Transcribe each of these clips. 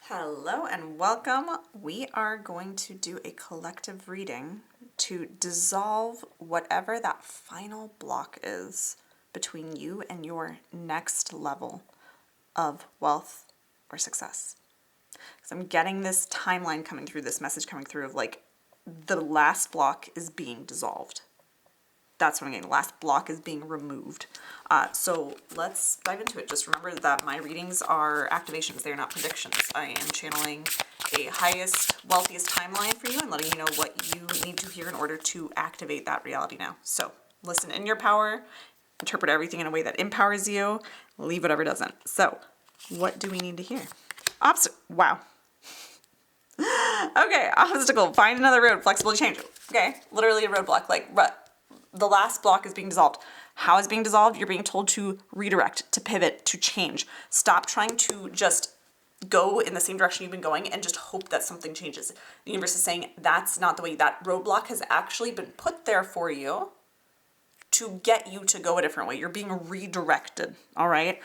Hello and welcome. We are going to do a collective reading to dissolve whatever that final block is between you and your next level of wealth or success. Because I'm getting this timeline coming through, this message coming through of like the last block is being dissolved. That's what I'm getting. The last block is being removed. So let's dive into it. Just remember that my readings are activations. They're not predictions. I am channeling a highest, wealthiest timeline for you and letting you know what you need to hear in order to activate that reality now. So listen in your power, interpret everything in a way that empowers you, leave whatever doesn't. So what do we need to hear? Wow. Okay, obstacle, find another road, flexibility change. Okay, literally a roadblock, like the last block is being dissolved. How is it being dissolved? You're being told to redirect, to pivot, to change. Stop trying to just go in the same direction you've been going and just hope that something changes. The universe is saying that's not the way. That roadblock has actually been put there for you to get you to go a different way. You're being redirected, all right?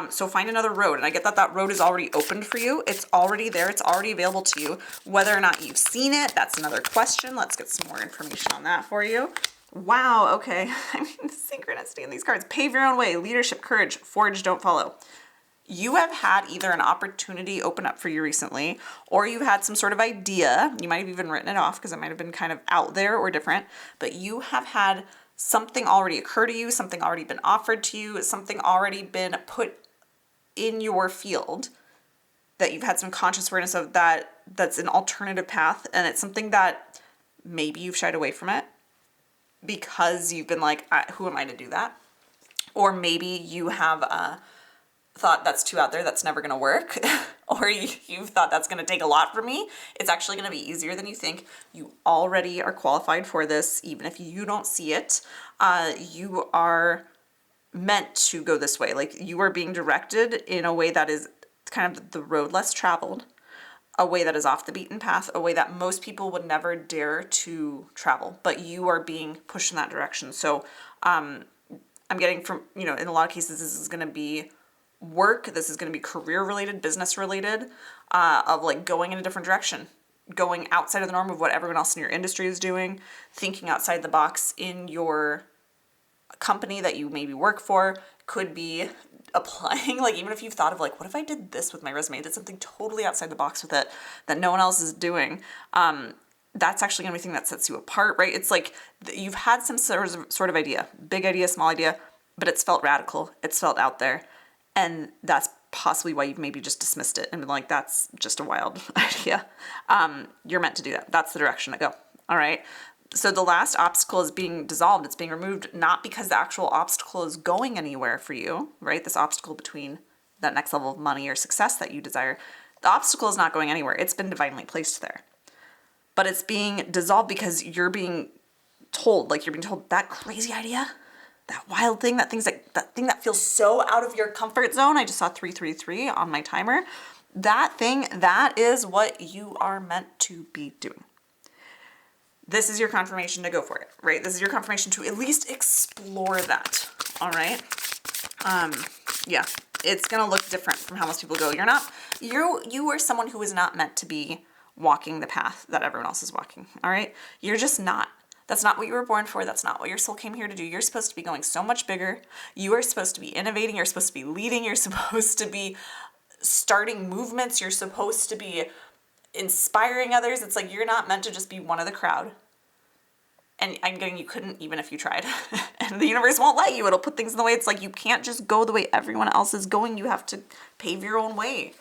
So find another road. And I get that that road is already opened for you. It's already there. It's already available to you. Whether or not you've seen it, that's another question. Let's get some more information on that for you. Wow, okay. I mean, the synchronicity in these cards. Pave your own way, leadership, courage, forge, don't follow. You have had either an opportunity open up for you recently, or you've had some sort of idea. You might have even written it off because it might have been kind of out there or different, but you have had something already occur to you, something already been offered to you, something already been put in your field that you've had some conscious awareness of that's an alternative path, and it's something that maybe you've shied away from it because you've been like, who am I to do that? Or maybe you have thought that's too out there, that's never going to work. Or you've thought that's going to take a lot from me. It's actually going to be easier than you think. You already are qualified for this. Even if you don't see it, you are meant to go this way. Like you are being directed in a way that is kind of the road less traveled, a way that is off the beaten path, a way that most people would never dare to travel, but you are being pushed in that direction. So I'm getting from, in a lot of cases, this is going to be work. This is going to be career related, business related, of like going in a different direction, going outside of the norm of what everyone else in your industry is doing, thinking outside the box in your company that you maybe work for, could be applying, like even if you've thought of like, what if I did this with my resume, did something totally outside the box with it that no one else is doing, that's actually gonna be the thing that sets you apart, right? It's like you've had some sort of idea, big idea, small idea, but it's felt radical, it's felt out there, and that's possibly why you've maybe just dismissed it and been like, that's just a wild idea. You're meant to do that. That's the direction to go, all right? So the last obstacle is being dissolved. It's being removed, not because the actual obstacle is going anywhere for you, right? This obstacle between that next level of money or success that you desire. The obstacle is not going anywhere. It's been divinely placed there. But it's being dissolved because you're being told, that crazy idea, that wild thing, that thing that feels so out of your comfort zone. I just saw 333 on my timer. That thing, that is what you are meant to be doing. This is your confirmation to go for it, right? This is your confirmation to at least explore that, all right? Yeah, it's gonna look different from how most people go. You are someone who is not meant to be walking the path that everyone else is walking, all right? You're just not. That's not what you were born for. That's not what your soul came here to do. You're supposed to be going so much bigger. You are supposed to be innovating. You're supposed to be leading. You're supposed to be starting movements. You're supposed to be inspiring others. It's like you're not meant to just be one of the crowd. And I'm getting you couldn't even if you tried. And the universe won't let you. It'll put things in the way. It's like you can't just go the way everyone else is going. You have to pave your own way.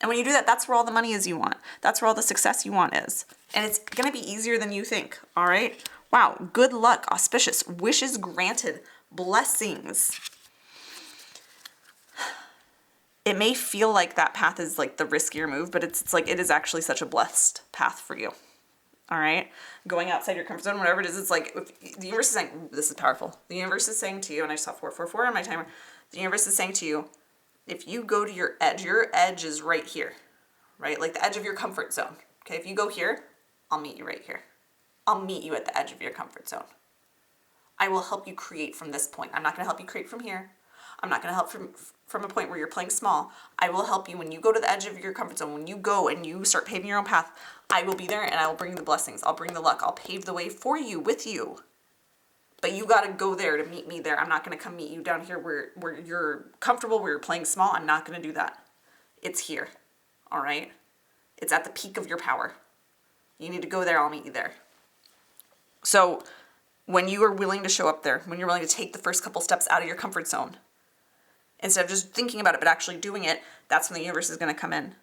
And when you do that, that's where all the money is you want. That's where all the success you want is. And it's going to be easier than you think, all right? Wow, good luck, auspicious, wishes granted, blessings. It may feel like that path is like the riskier move, but it's like it is actually such a blessed path for you. All right? Going outside your comfort zone, whatever it is, it's like if the universe is saying, this is powerful. The universe is saying to you, and I saw 444 on my timer, the universe is saying to you, if you go to your edge is right here, right? Like the edge of your comfort zone. Okay, if you go here, I'll meet you right here. I'll meet you at the edge of your comfort zone. I will help you create from this point. I'm not going to help you create from here. I'm not going to help from a point where you're playing small. I will help you when you go to the edge of your comfort zone, when you go and you start paving your own path. I will be there and I will bring the blessings. I'll bring the luck. I'll pave the way for you, with you. But you got to go there to meet me there. I'm not going to come meet you down here where you're comfortable, where you're playing small. I'm not going to do that. It's here. All right? It's at the peak of your power. You need to go there. I'll meet you there. So when you are willing to show up there, when you're willing to take the first couple steps out of your comfort zone, instead of just thinking about it, but actually doing it, that's when the universe is going to come in.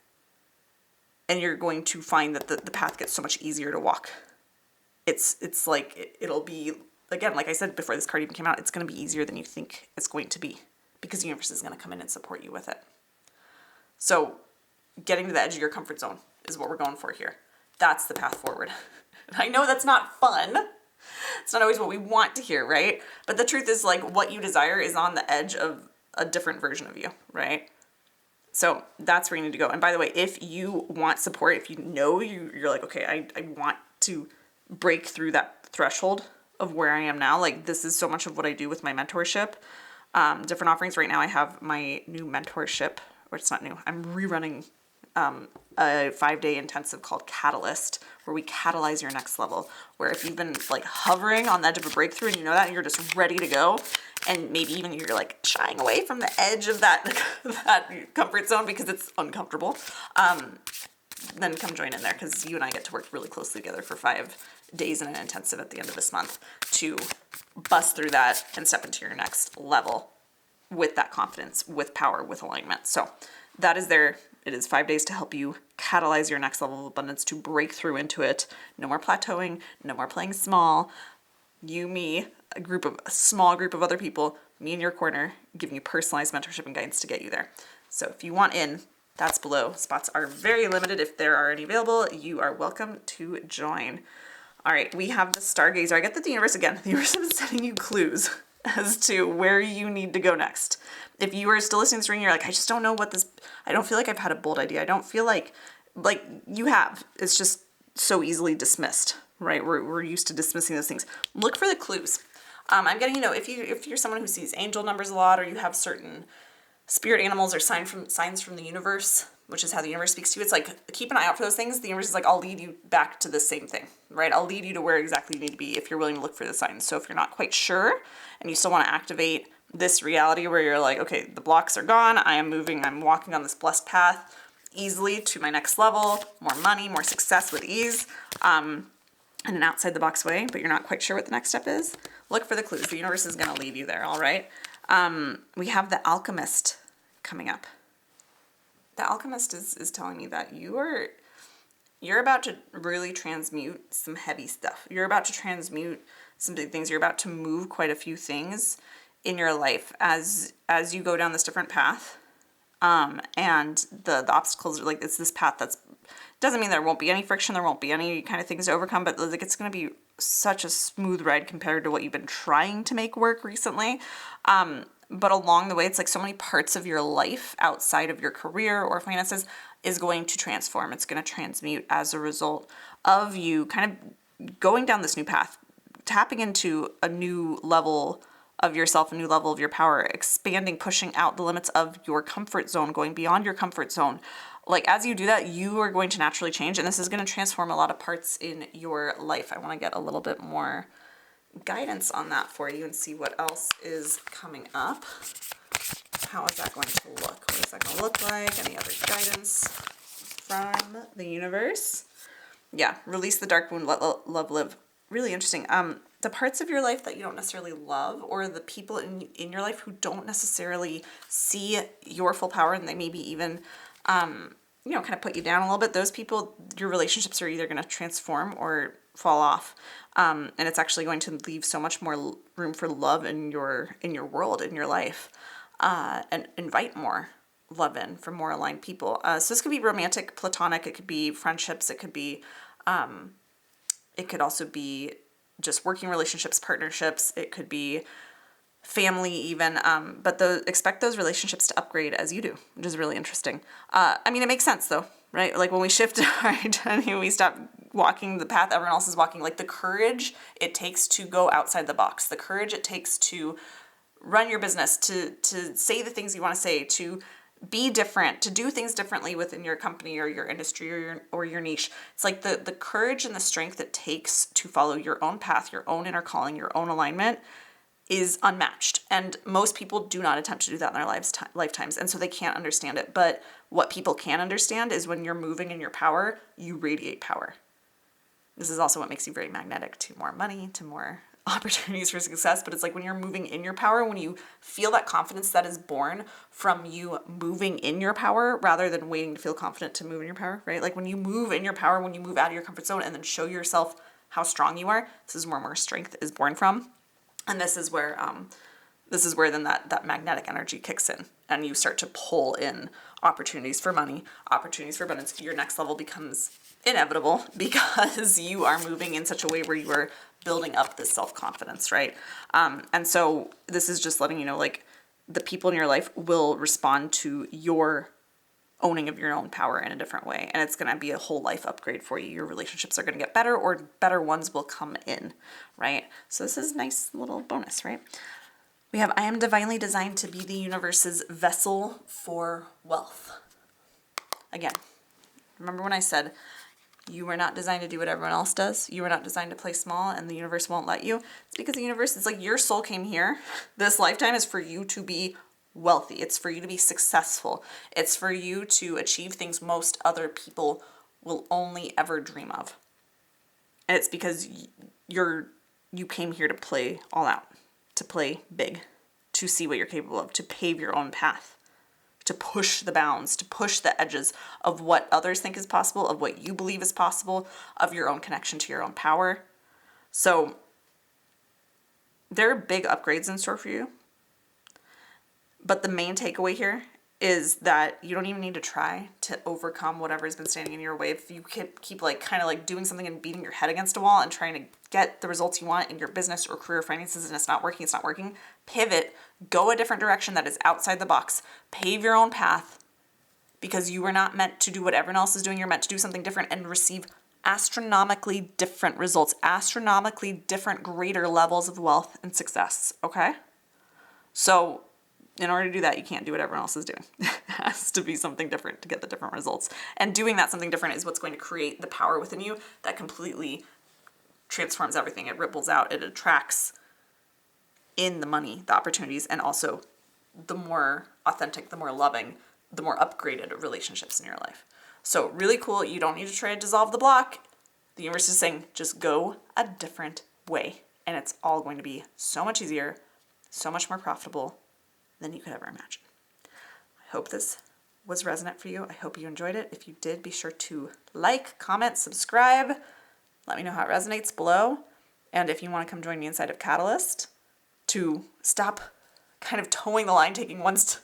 And you're going to find that the path gets so much easier to walk. It's like, it'll be, again, like I said before this card even came out, it's going to be easier than you think it's going to be, because the universe is going to come in and support you with it. So getting to the edge of your comfort zone is what we're going for here. That's the path forward. I know that's not fun. It's not always what we want to hear, right? But the truth is, like, what you desire is on the edge of a different version of you, right? So that's where you need to go. And by the way, if you want support, if you know you're like, okay, I want to break through that threshold of where I am now, like, this is so much of what I do with my mentorship. Different offerings. Right now I have my new mentorship, or it's not new, I'm rerunning a 5-day intensive called Catalyst, where we catalyze your next level, where if you've been like hovering on the edge of a breakthrough and you know that, and you're just ready to go, and maybe even you're like shying away from the edge of that comfort zone because it's uncomfortable, then come join in there, because you and I get to work really closely together for 5 days in an intensive at the end of this month to bust through that and step into your next level with that confidence, with power, with alignment. So that is there. It is 5 days to help you catalyze your next level of abundance, to break through into it. No more plateauing, no more playing small. You, me, a small group of other people, me in your corner, giving you personalized mentorship and guidance to get you there. So if you want in, that's below. Spots are very limited. If there are any available, you are welcome to join. All right, we have the Stargazer. I get that the universe, again, the universe is sending you clues as to where you need to go next. If you are still listening to this reading, you're like, I just don't know what this, I don't feel like I've had a bold idea. I don't feel like you have. It's just so easily dismissed, right? We're used to dismissing those things. Look for the clues. I'm getting, if you're someone who sees angel numbers a lot, or you have certain spirit animals or signs from the universe, which is how the universe speaks to you, it's like, keep an eye out for those things. The universe is like, I'll lead you back to the same thing, right? I'll lead you to where exactly you need to be if you're willing to look for the signs. So if you're not quite sure and you still want to activate this reality where you're like, okay, the blocks are gone, I am moving, I'm walking on this blessed path easily to my next level, more money, more success with ease, in an outside the box way, but you're not quite sure what the next step is, look for the clues. The universe is going to lead you there, all right? We have the Alchemist coming up. The Alchemist is telling me that you're about to really transmute some heavy stuff. You're about to transmute some big things. You're about to move quite a few things in your life as you go down this different path. And the obstacles are like, it's this path that's, doesn't mean there won't be any friction, there won't be any kind of things to overcome, but like, it's going to be such a smooth ride compared to what you've been trying to make work recently. But along the way, it's like so many parts of your life outside of your career or finances is going to transform. It's going to transmute as a result of you kind of going down this new path, tapping into a new level of yourself, a new level of your power, expanding, pushing out the limits of your comfort zone, going beyond your comfort zone. Like, as you do that, you are going to naturally change, and this is going to transform a lot of parts in your life. I want to get a little bit more guidance on that for you and see what else is coming up. How is that going to look? What is that going to look like? Any other guidance from the universe? Yeah, release the dark wound, let love live. Really interesting. The parts of your life that you don't necessarily love, or the people in your life who don't necessarily see your full power, and they maybe even, kind of put you down a little bit, those people, your relationships are either going to transform or fall off. And it's actually going to leave so much more room for love in your world, in your life, and invite more love in from more aligned people. So this could be romantic, platonic, it could be friendships, it could also be just working relationships, partnerships, it could be family even, but expect those relationships to upgrade as you do, which is really interesting. It makes sense though, right? Like when we shift our identity, we stop walking the path everyone else is walking, like the courage it takes to go outside the box, the courage it takes to run your business, to say the things you want to say, to be different, to do things differently within your company or your industry or your niche. It's like the courage and the strength it takes to follow your own path, your own inner calling, your own alignment is unmatched. And most people do not attempt to do that in their lifetimes. And so they can't understand it. But what people can understand is when you're moving in your power, you radiate power. This is also what makes you very magnetic to more money, to more opportunities for success. But it's like when you're moving in your power, when you feel that confidence that is born from you moving in your power rather than waiting to feel confident to move in your power, right? Like when you move in your power, when you move out of your comfort zone and then show yourself how strong you are, this is where more strength is born from. And this is where then that magnetic energy kicks in and you start to pull in opportunities for money, opportunities for abundance. Your next level becomes inevitable because you are moving in such a way where you are building up this self-confidence, right? And so this is just letting you know, like, the people in your life will respond to your owning of your own power in a different way. And it's going to be a whole life upgrade for you. Your relationships are going to get better, or better ones will come in, right? So this is a nice little bonus, right? We have, I am divinely designed to be the universe's vessel for wealth. Again, remember when I said you were not designed to do what everyone else does? You were not designed to play small and the universe won't let you. It's because the universe, it's like your soul came here. This lifetime is for you to be wealthy. It's for you to be successful. It's for you to achieve things most other people will only ever dream of. And it's because you came here to play all out, to play big, to see what you're capable of, to pave your own path, to push the bounds, to push the edges of what others think is possible, of what you believe is possible, of your own connection to your own power. So there are big upgrades in store for you. But the main takeaway here is that you don't even need to try to overcome whatever's been standing in your way. If you keep like kind of like doing something and beating your head against a wall and trying to get the results you want in your business or career finances and it's not working, pivot, go a different direction that is outside the box, pave your own path, because you were not meant to do what everyone else is doing. You're meant to do something different and receive astronomically different results, astronomically different, greater levels of wealth and success, okay? So in order to do that, you can't do what everyone else is doing. It has to be something different to get the different results. And doing that something different is what's going to create the power within you that completely transforms everything. It ripples out. It attracts in the money, the opportunities, and also the more authentic, the more loving, the more upgraded relationships in your life. So really cool. You don't need to try to dissolve the block. The universe is saying, just go a different way. And it's all going to be so much easier, so much more profitable than you could ever imagine. I hope this was resonant for you. I hope you enjoyed it. If you did, be sure to like, comment, subscribe. Let me know how it resonates below. And if you want to come join me inside of Catalyst to stop kind of towing the line, taking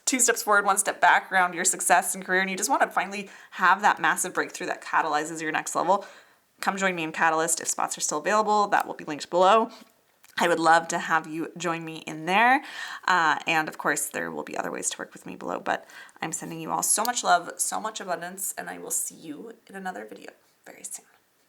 two steps forward, one step back around your success and career, and you just want to finally have that massive breakthrough that catalyzes your next level, come join me in Catalyst. If spots are still available, that will be linked below. I would love to have you join me in there. And of course, there will be other ways to work with me below, but I'm sending you all so much love, so much abundance, and I will see you in another video very soon.